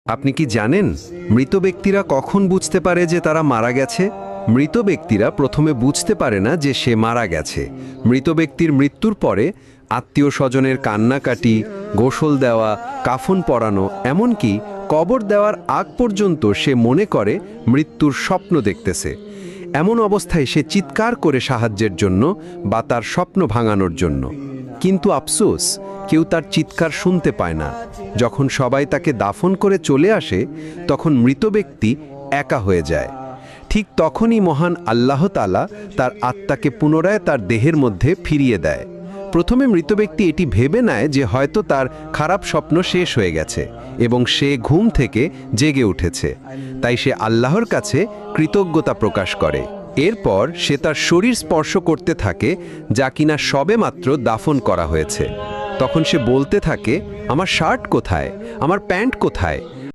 আপনি কি জানেন মৃত ব্যক্তিরা কখন বুঝতে পারে যে তারা মারা গেছে? মৃত ব্যক্তিরা প্রথমে বুঝতে পারে না যে সে মারা গেছে। মৃত ব্যক্তির মৃত্যুর পরে আত্মীয় স্বজনের কান্নাকাটি, গোসল দেওয়া, কাফন পরানো, এমনকি কবর দেওয়ার আগ পর্যন্ত সে মনে করে মৃত্যুর স্বপ্ন দেখতেছে। এমন অবস্থায় সে চিৎকার করে সাহায্যের জন্য বা তার স্বপ্ন ভাঙানোর জন্য। কিন্তু আফসোস, কেউ তার চিৎকার শুনতে পায় না। যখন সবাই তাকে দাফন করে চলে আসে, তখন মৃত ব্যক্তি একা হয়ে যায়। ঠিক তখনই মহান আল্লাহ তাআলা তার আত্মাকে পুনরায় তার দেহের মধ্যে ফিরিয়ে দেয়। প্রথমে মৃত ব্যক্তি এটি ভেবে নেয় যে হয়তো তার খারাপ স্বপ্ন শেষ হয়ে গেছে এবং সে ঘুম থেকে জেগে উঠেছে। তাই সে আল্লাহর কাছে কৃতজ্ঞতা প্রকাশ করে। এরপর সে তার শরীর স্পর্শ করতে থাকে, যা কিনা সবেমাত্র দাফন করা হয়েছে। তখন সে বলতে থাকে, আমার শার্ট কোথায়, আমার প্যান্ট কোথায়?